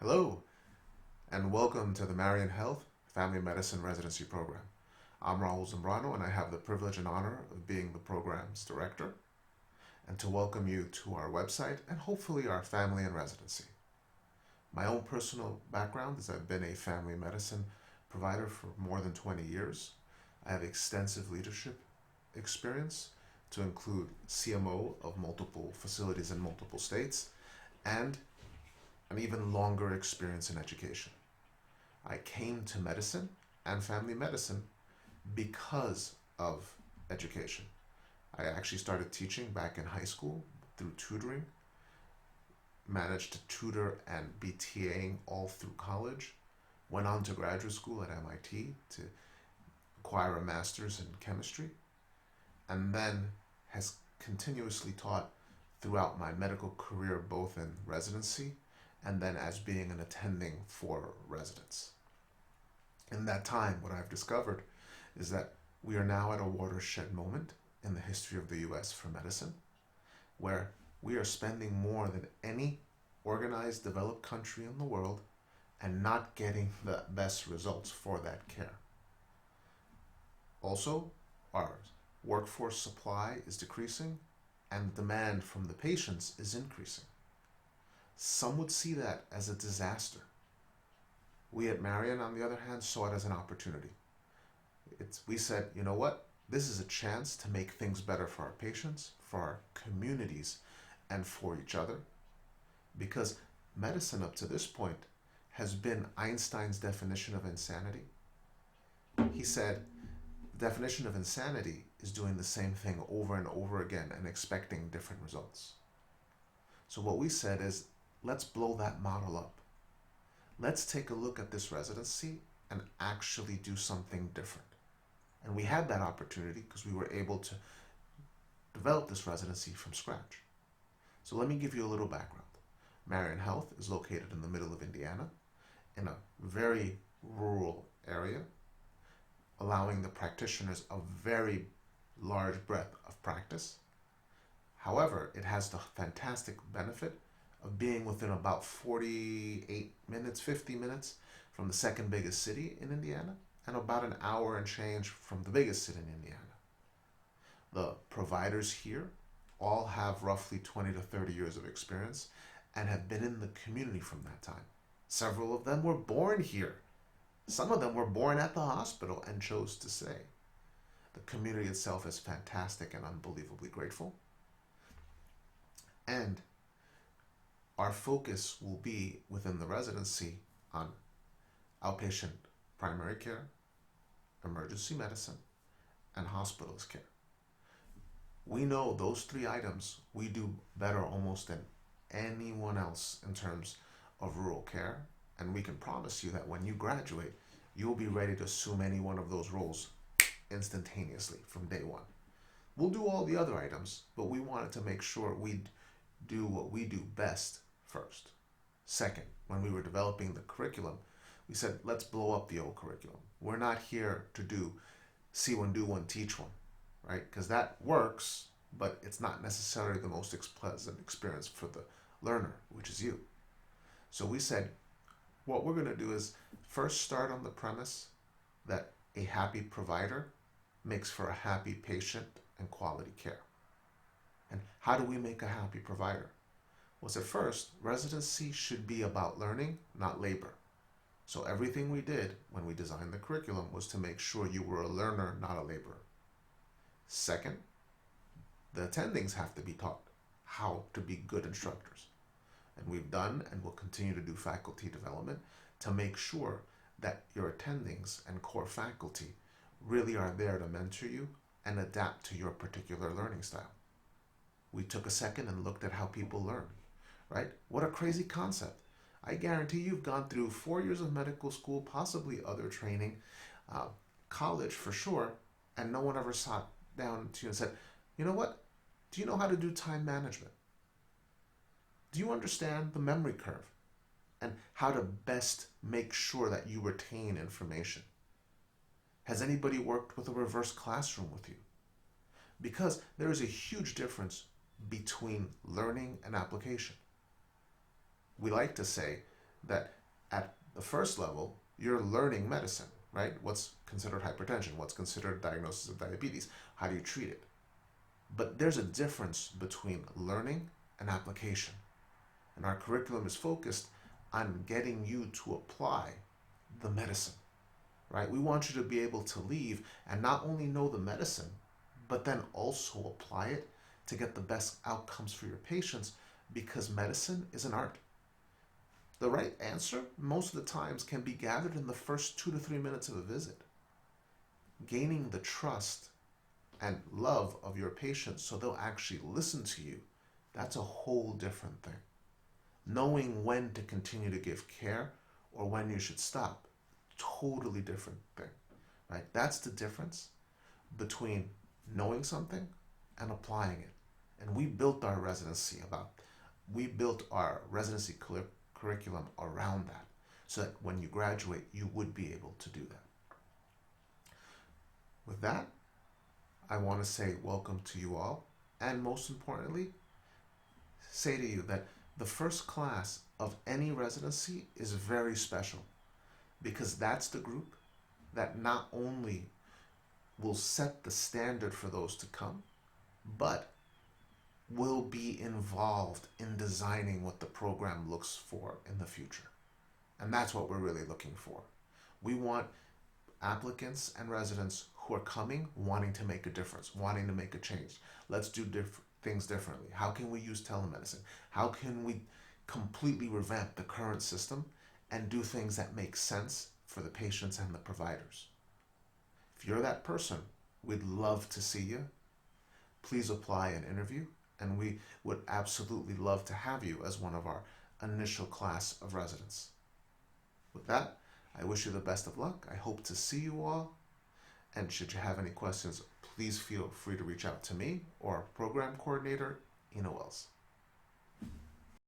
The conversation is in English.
Hello, and welcome to the Marion Health Family Medicine Residency Program. I'm Raul Zambrano, and I have the privilege and honor of being the program's director, and to welcome you to our website and hopefully our family and residency. My own personal background is I've been a family medicine provider for more than 20 years. I have extensive leadership experience to include CMO of multiple facilities in multiple states and an even longer experience in education. I came to medicine and family medicine because of education. I actually started teaching back in high school through tutoring, managed to tutor and be TAing all through college, went on to graduate school at MIT to acquire a master's in chemistry, and then has continuously taught throughout my medical career, both in residency and then as being an attending for residents. In that time, what I've discovered is that we are now at a watershed moment in the history of the US for medicine, where we are spending more than any organized, developed country in the world and not getting the best results for that care. Also, our workforce supply is decreasing and demand from the patients is increasing. Some would see that as a disaster. We at Marion, on the other hand, saw it as an opportunity. We said, you know what? This is a chance to make things better for our patients, for our communities, and for each other. Because medicine up to this point has been Einstein's definition of insanity. He said, the definition of insanity is doing the same thing over and over again and expecting different results. So what we said is, let's blow that model up. Let's take a look at this residency and actually do something different. And we had that opportunity because we were able to develop this residency from scratch. So let me give you a little background. Marion Health is located in the middle of Indiana in a very rural area, allowing the practitioners a very large breadth of practice. However, it has the fantastic benefit of being within about 48 minutes, 50 minutes from the second biggest city in Indiana and about an hour and change from the biggest city in Indiana. The providers here all have roughly 20 to 30 years of experience and have been in the community from that time. Several of them were born here. Some of them were born at the hospital and chose to stay. The community itself is fantastic and unbelievably grateful. And our focus will be within the residency on outpatient primary care, emergency medicine, and hospitalist care. We know those three items we do better almost than anyone else in terms of rural care, and we can promise you that when you graduate, you'll be ready to assume any one of those roles instantaneously from day one. We'll do all the other items, but we wanted to make sure we do what we do best first. Second, when we were developing the curriculum, we said, let's blow up the old curriculum. We're not here to do see one, do one, teach one, right? Because that works, but it's not necessarily the most pleasant experience for the learner, which is you. So we said, what we're going to do is first start on the premise that a happy provider makes for a happy patient and quality care. And how do we make a happy provider? Was at first, residency should be about learning, not labor. So everything we did when we designed the curriculum was to make sure you were a learner, not a laborer. Second, the attendings have to be taught how to be good instructors. And we've done and will continue to do faculty development to make sure that your attendings and core faculty really are there to mentor you and adapt to your particular learning style. We took a second and looked at how people learn, right? What a crazy concept. I guarantee you've gone through 4 years of medical school, possibly other training, college for sure, and no one ever sat down to you and said, you know what? Do you know how to do time management? Do you understand the memory curve and how to best make sure that you retain information? Has anybody worked with a reverse classroom with you? Because there is a huge difference between learning and application. We like to say that at the first level, you're learning medicine, right? What's considered hypertension? What's considered diagnosis of diabetes? How do you treat it? But there's a difference between learning and application. And our curriculum is focused on getting you to apply the medicine, right? We want you to be able to leave and not only know the medicine, but then also apply it to get the best outcomes for your patients, because medicine is an art. The right answer, most of the times, can be gathered in the first 2 to 3 minutes of a visit. Gaining the trust and love of your patients so they'll actually listen to you, that's a whole different thing. Knowing when to continue to give care or when you should stop, totally different thing, right? That's the difference between knowing something and applying it. And we built our residency curriculum around that, so that when you graduate, you would be able to do that. With that, I want to say welcome to you all, and most importantly, say to you that the first class of any residency is very special, because that's the group that not only will set the standard for those to come, but will be involved in designing what the program looks for in the future. And that's what we're really looking for. We want applicants and residents who are coming wanting to make a difference, wanting to make a change. Let's do things differently. How can we use telemedicine? How can we completely revamp the current system and do things that make sense for the patients and the providers? If you're that person, we'd love to see you. Please apply and interview, and we would absolutely love to have you as one of our initial class of residents. With that, I wish you the best of luck. I hope to see you all. And should you have any questions, please feel free to reach out to me or our program coordinator, Ina Wells.